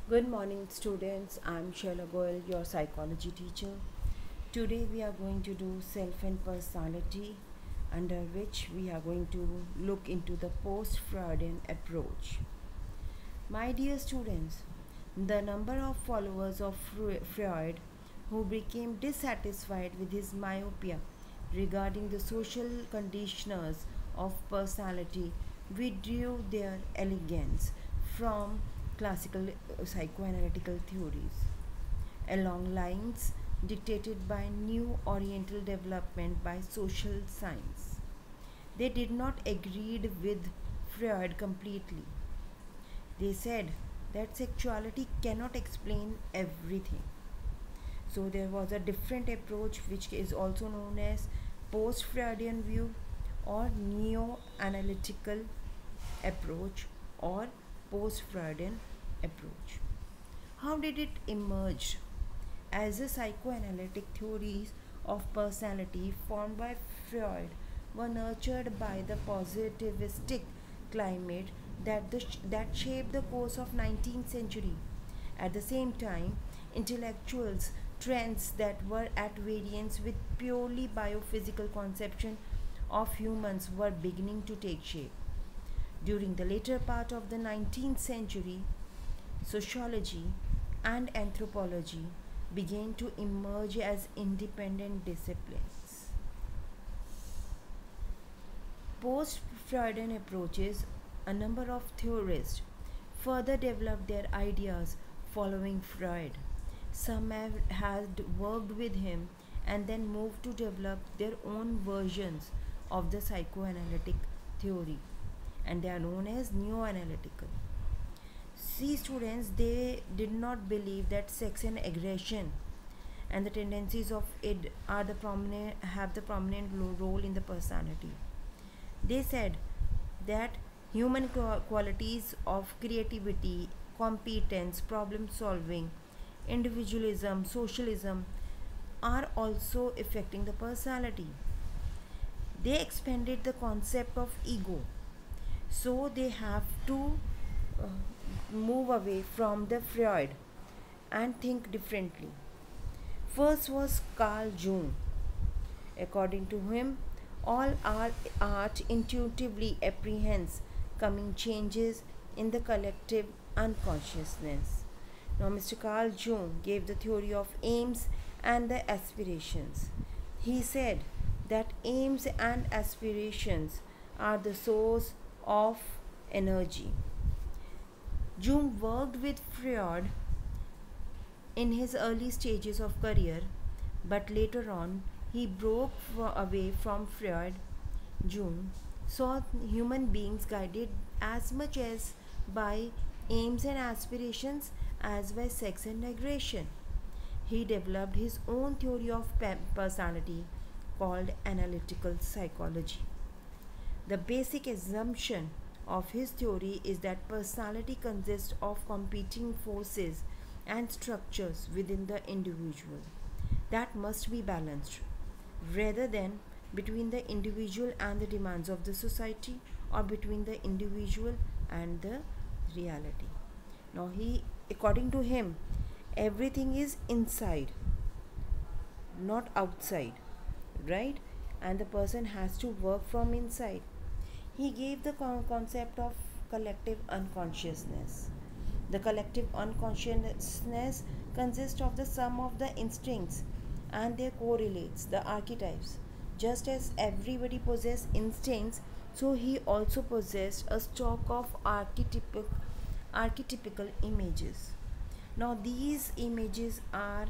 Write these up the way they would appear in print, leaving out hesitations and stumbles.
Good morning, students. I'm Sheila Goel, your psychology teacher. Today, we are going to do self and personality, under which we are going to look into the post Freudian approach. My dear students, the number of followers of Freud who became dissatisfied with his myopia regarding the social conditioners of personality withdrew their elegance from classical psychoanalytical theories along lines dictated by new oriental development by social science. They did not agree with Freud completely. They said that sexuality cannot explain everything. So there was a different approach which is also known as post Freudian view or neo analytical approach or post Freudian approach. How did it emerge? As the psychoanalytic theories of personality formed by Freud were nurtured by the positivistic climate that shaped the course of 19th century. At the same time, intellectuals trends that were at variance with purely biophysical conception of humans were beginning to take shape. During the later part of the 19th century, sociology and anthropology began to emerge as independent disciplines. Post Freudian approaches, a number of theorists further developed their ideas following Freud. Some had worked with him and then moved to develop their own versions of the psychoanalytic theory, and they are known as neo-analytical. See, students, they did not believe that sex and aggression and the tendencies of it are the prominent have the prominent role in the personality. They said that human qualities of creativity, competence, problem solving, individualism, socialism are also affecting the personality. They expanded the concept of ego, so they have to move away from the Freud and think differently. First was Carl Jung. According to him, all art intuitively apprehends coming changes in the collective unconsciousness. Now, Mr. Carl Jung gave the theory of aims and the aspirations. He said that aims and aspirations are the source of energy. Jung worked with Freud in his early stages of career, but later on he broke away from Freud. Jung saw human beings guided as much as by aims and aspirations as by sex and aggression. He developed his own theory of personality called analytical psychology. The basic assumption of his theory is that personality consists of competing forces and structures within the individual that must be balanced rather than between the individual and the demands of the society or between the individual and the reality. Now, according to him, everything is inside, not outside, right? And the person has to work from inside. He gave the concept of collective unconsciousness. The collective unconsciousness consists of the sum of the instincts and their correlates, the archetypes. Just as everybody possesses instincts, so he also possessed a stock of archetypical images. Now, these images are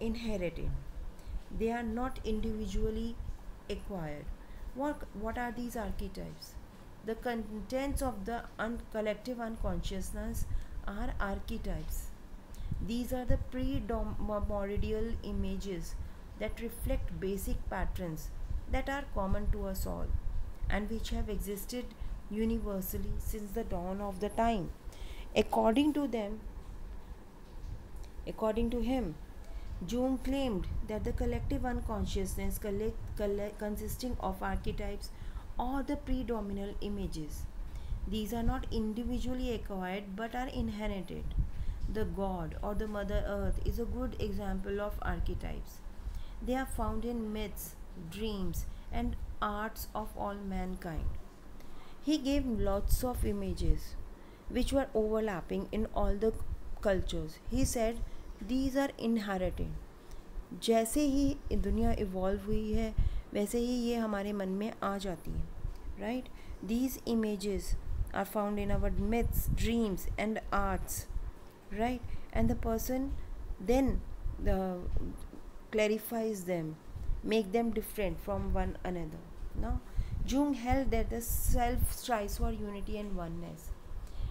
inherited, they are not individually acquired. What are these archetypes? The contents of the collective unconsciousness are archetypes. These are the primordial images that reflect basic patterns that are common to us all and which have existed universally since the dawn of the time. According to them, according to him, Jung claimed that the collective unconsciousness consisting of archetypes or the predominant images. These are not individually acquired but are inherited. The god or the Mother Earth is a good example of archetypes. They are found in myths, dreams, and arts of all mankind. He gave lots of images which were overlapping in all the cultures. He said these are inherited. जैसे ही दुनिया evolve हुई है वैसे ही ये हमारे मन में आ जाती है, right. These images are found in our myths, dreams, and arts, right? And the person then clarifies them, make them different from one another. Now, Jung held that the self strives for unity and oneness.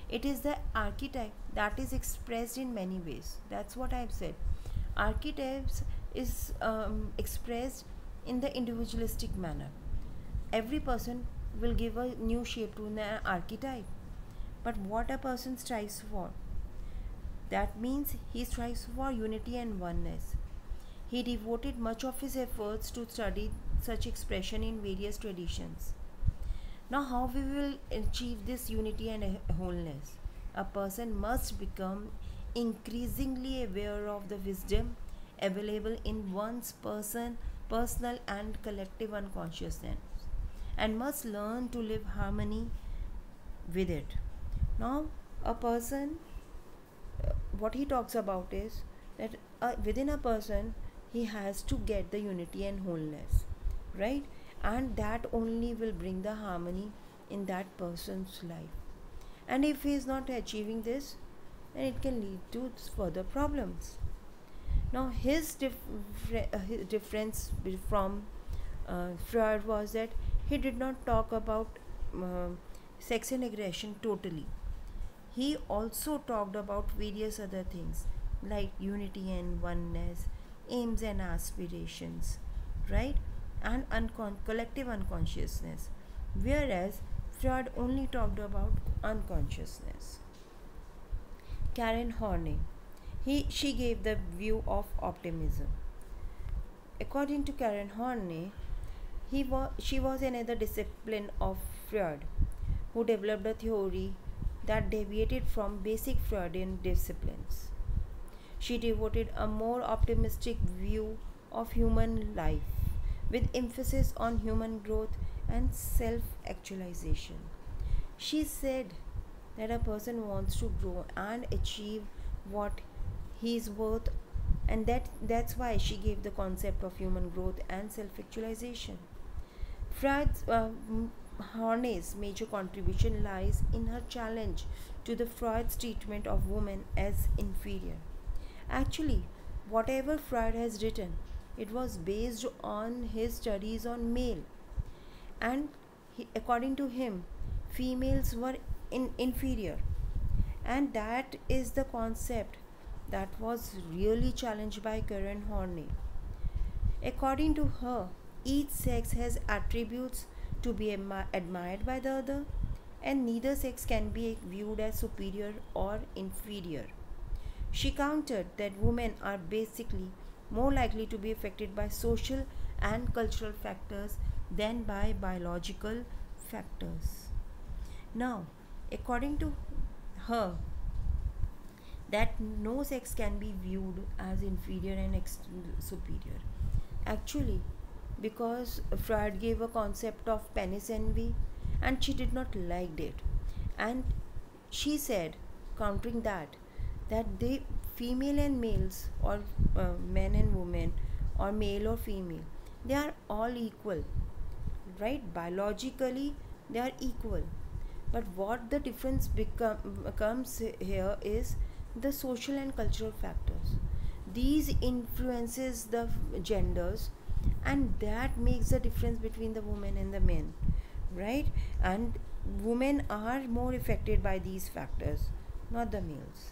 It is the archetype that is expressed in many ways. That's what I've said. Archetypes is expressed in the individualistic manner. Every person will give a new shape to an archetype. But what a person strives for, that means he strives for unity and oneness. He devoted much of his efforts to study such expression in various traditions. Now, how we will achieve this unity and wholeness? A person must become increasingly aware of the wisdom available in one's personal and collective unconsciousness, and must learn to live harmony with it. Now, a person, what he talks about is that within a person, he has to get the unity and wholeness, right? And that only will bring the harmony in that person's life. And if he is not achieving this, then it can lead to further problems. Now, his difference from Freud was that he did not talk about sex and aggression totally. He also talked about various other things like unity and oneness, aims and aspirations, right? And collective unconsciousness. Whereas Freud only talked about unconsciousness. Karen Horney, she gave the view of optimism. According to Karen Horney, she was another discipline of Freud who developed a theory that deviated from basic Freudian disciplines. She devoted a more optimistic view of human life with emphasis on human growth and self actualization. She said that a person wants to grow and achieve what he is worth, and that's why she gave the concept of human growth and self actualization. Freud's Horney's major contribution lies in her challenge to the Freud's treatment of women as inferior. Actually, whatever Freud has written, it was based on his studies on male, and according to him, females were inferior, and that is the concept that was really challenged by Karen Horney. According to her, each sex has attributes to be admired by the other, and neither sex can be viewed as superior or inferior. She countered that women are basically more likely to be affected by social and cultural factors than by biological factors. Now, according to her, that no sex can be viewed as inferior and superior. Actually, because Freud gave a concept of penis envy and she did not like it, and she said, countering that they female and males, or men and women, or male or female, they are all equal, right? Biologically they are equal, but what the difference becomes here is the social and cultural factors. These influences the genders, and that makes the difference between the women and the men, right? And women are more affected by these factors, not the males.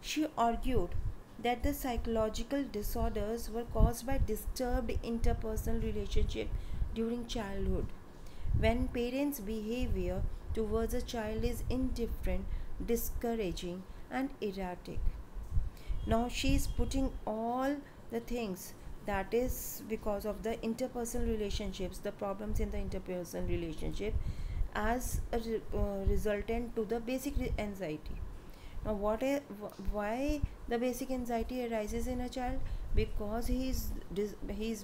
She argued that the psychological disorders were caused by disturbed interpersonal relationship during childhood, when parents' behavior towards a child is indifferent, discouraging, and erratic. Now she is putting all the things that is because of the interpersonal relationships, the problems in the interpersonal relationship, as a resultant to the basic anxiety. Now, why the basic anxiety arises in a child? Because he's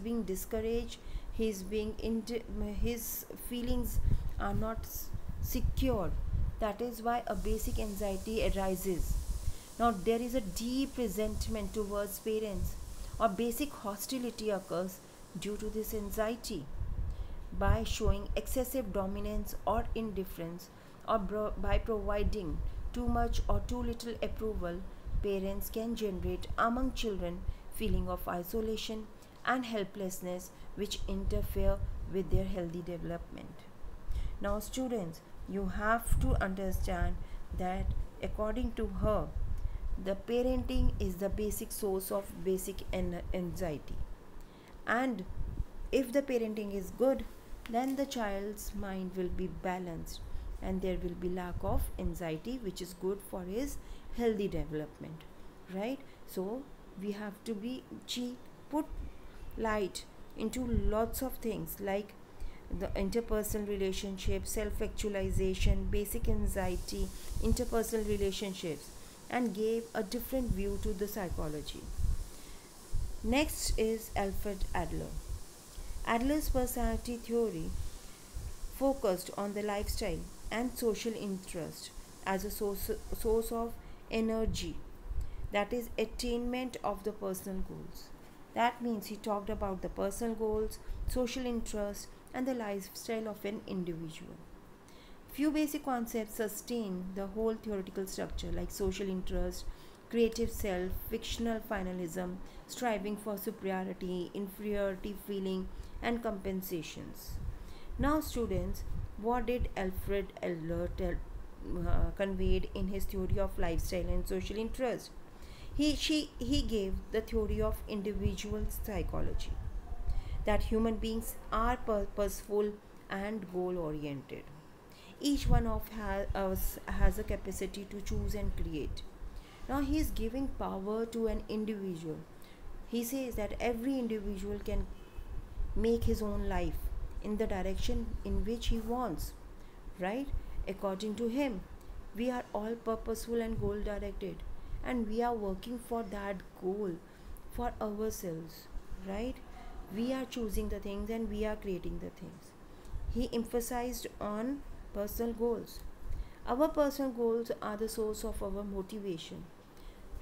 being discouraged, his feelings are not secure. That is why a basic anxiety arises. Now, there is a deep resentment towards parents, or basic hostility occurs due to this anxiety. By showing excessive dominance or indifference, or by providing too much or too little approval, parents can generate among children feeling of isolation and helplessness, which interfere with their healthy development. Now, students, you have to understand that according to her, the parenting is the basic source of basic anxiety. And if the parenting is good, then the child's mind will be balanced and there will be lack of anxiety, which is good for his healthy development, right? So we have to be she put light into lots of things like the interpersonal relationship, self actualization, basic anxiety, interpersonal relationships, and gave a different view to the psychology. Next is Alfred Adler. Adler's personality theory focused on the lifestyle and social interest as a source of energy, that is, attainment of the personal goals. That means he talked about the personal goals, social interest, and the lifestyle of an individual. Few basic concepts sustain the whole theoretical structure, like social interest, creative self, fictional finalism, striving for superiority, inferiority feeling, and compensations. Now, students, what did Alfred Adler conveyed in his theory of lifestyle and social interest? He gave the theory of individual psychology, that human beings are purposeful and goal oriented. Each one of us has a capacity to choose and create. Now he is giving power to an individual. He says that every individual can make his own life in the direction in which he wants, right? According to him, we are all purposeful and goal directed, and we are working for that goal for ourselves, right? We are choosing the things and we are creating the things. He emphasized on personal goals. Our personal goals are the source of our motivation,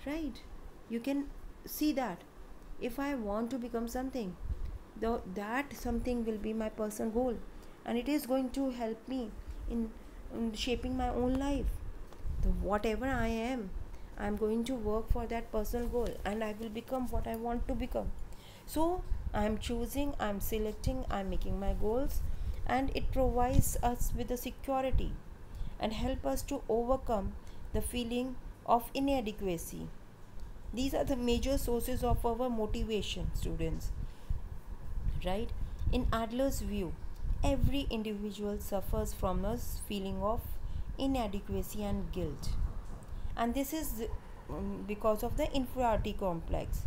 right? You can see that if I want to become something, that something will be my personal goal, and it is going to help me in shaping my own life. So whatever I am, I'm going to work for that personal goal and I will become what I want to become. So I'm choosing, I'm selecting, I'm making my goals, and it provides us with the security and help us to overcome the feeling of inadequacy. These are the major sources of our motivation, students, right? In Adler's view, every individual suffers from a feeling of inadequacy and guilt, and this is because of the inferiority complex,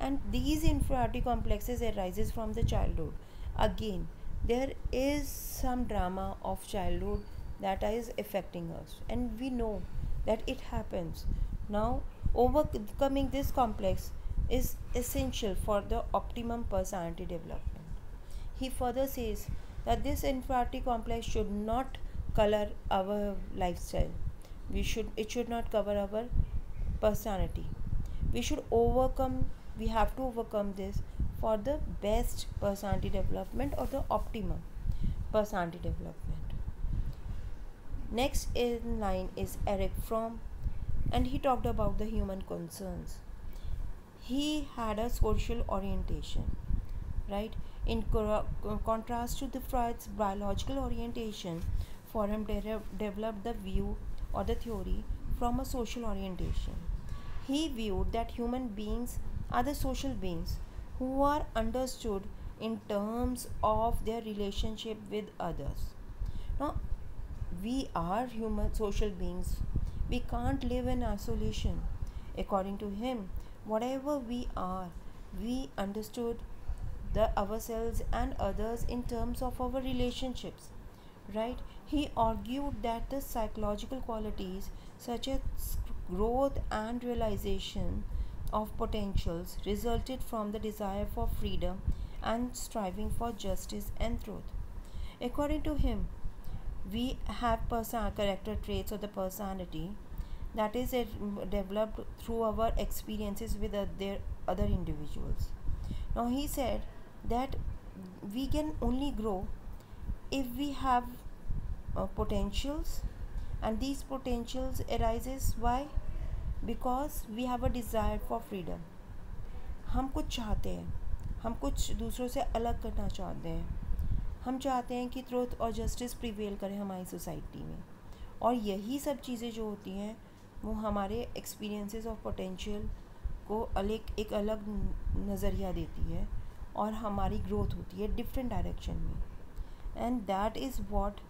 and these inferiority complexes arises from the childhood. Again, there is some drama of childhood that is affecting us, and we know that it happens. Now, overcoming this complex is essential for the optimum personality development. He further says that this inferiority complex should not color our lifestyle. It should not cover our personality. We have to overcome this for the best personality development or the optimum personality development. Next in line is Eric Fromm, and he talked about the human concerns. He had a social orientation, right? In contrast to the Freud's biological orientation, Fromm developed the view or the theory from a social orientation. He viewed that human beings are the social beings who are understood in terms of their relationship with others. Now, we are human social beings. We can't live in isolation. According to him, whatever we are, we understood ourselves and others in terms of our relationships, right? He argued that the psychological qualities such as growth and realization of potentials resulted from the desire for freedom and striving for justice and truth. According to him, we have character traits of the personality that is developed through our experiences with other individuals. Now he said that we can only grow if we have potentials, and these potentials arises why? Because we have a desire for freedom. हम कुछ चाहते हैं, हम कुछ दूसरों से अलग करना चाहते हैं, हम चाहते हैं कि ट्रुथ और जस्टिस प्रिवेल करे हमारी सोसाइटी में, और यही सब चीज़ें जो होती हैं वो हमारे एक्सपीरियंसेस ऑफ पोटेंशियल को एक अलग नज़रिया देती है और हमारी ग्रोथ होती है डिफरेंट डायरेक्शन में. And that is what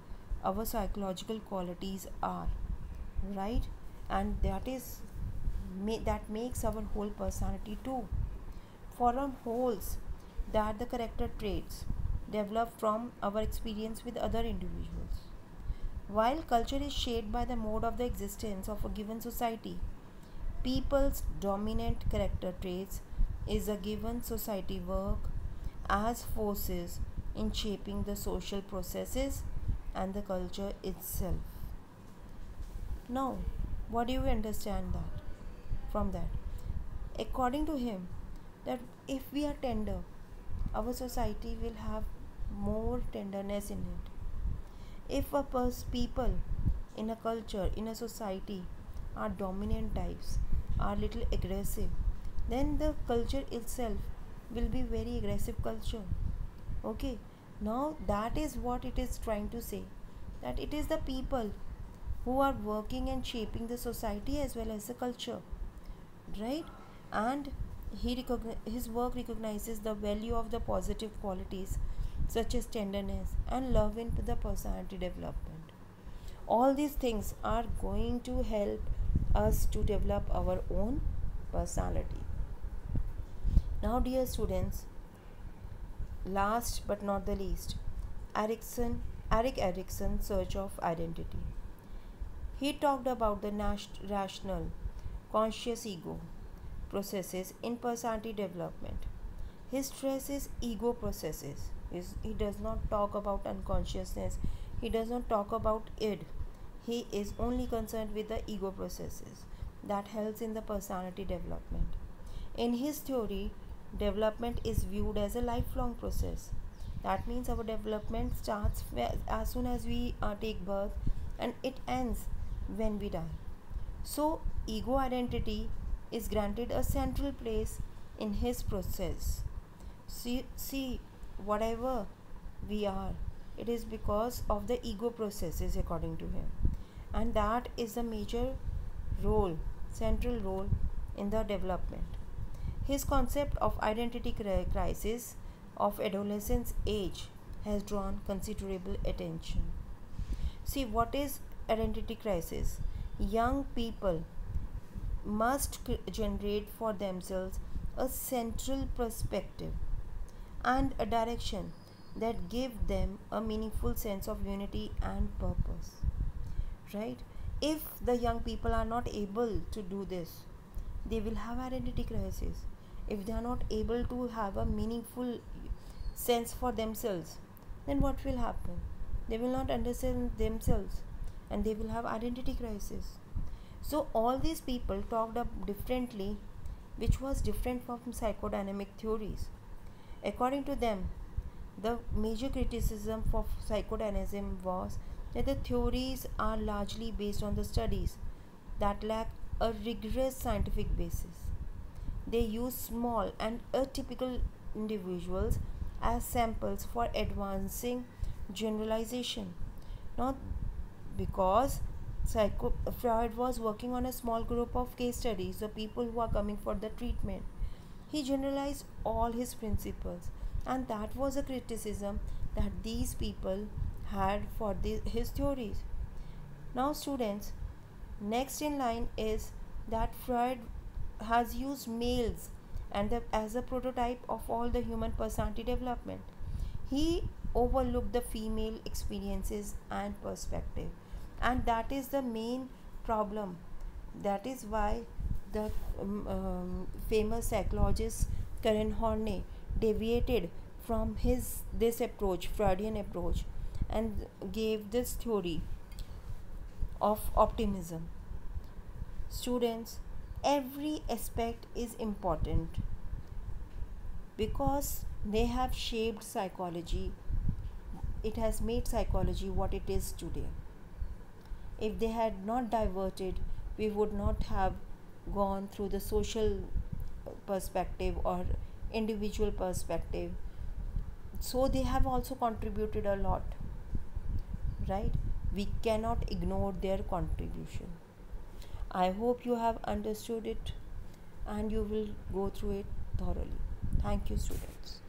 our psychological qualities are, right? And that makes our whole personality too. Form holes that the character traits develop from our experience with other individuals. While culture is shaped by the mode of the existence of a given society, people's dominant character traits is a given society work as forces in shaping the social processes and the culture itself. Now, what do you understand that from that? According to him, that if we are tender, our society will have more tenderness in it. If people in a culture, in a society, are dominant types, are little aggressive, then the culture itself will be very aggressive culture. Okay, now that is what it is trying to say, that it is the people who are working and shaping the society as well as the culture, right? And his work recognizes the value of the positive qualities such as tenderness and love in the personality development. All these things are going to help us to develop our own personality. Now, dear students, last but not the least, Erik Erikson's search of identity. He talked about the rational, conscious ego processes in personality development. He stresses ego processes. He does not talk about unconsciousness. He does not talk about id. He is only concerned with the ego processes that helps in the personality development. In his theory, development is viewed as a lifelong process. That means our development starts as soon as we take birth and it ends when we die. So, ego identity is granted a central place in his process. See, whatever we are, it is because of the ego processes according to him. And that is the major role, central role in the development. His concept of identity crisis of adolescence age has drawn considerable attention. See, what is identity crisis? Young people must generate for themselves a central perspective and a direction that give them a meaningful sense of unity and purpose, right? If the young people are not able to do this, they will have identity crisis. If they are not able to have a meaningful sense for themselves, then what will happen? They will not understand themselves and they will have identity crisis. So all these people talked up differently, which was different from psychodynamic theories. According to them, the major criticism for psychodynamism was that the theories are largely based on the studies that lack a rigorous scientific basis. They use small and atypical individuals as samples for advancing generalization. Not because Freud was working on a small group of case studies, the people who are coming for the treatment. He generalized all his principles, and that was a criticism that these people had for his theories. Now, students, next in line is that Freud has used males as a prototype of all the human personality development. He overlook the female experiences and perspective, and that is the main problem. That is why the famous psychologist Karen Horney deviated from his this approach, Freudian approach, and gave this theory of optimism. Students, every aspect is important because they have shaped psychology. It has made psychology what it is today. If they had not diverted, we would not have gone through the social perspective or individual perspective. So they have also contributed a lot, right? We cannot ignore their contribution. I hope you have understood it and you will go through it thoroughly. Thank you, students.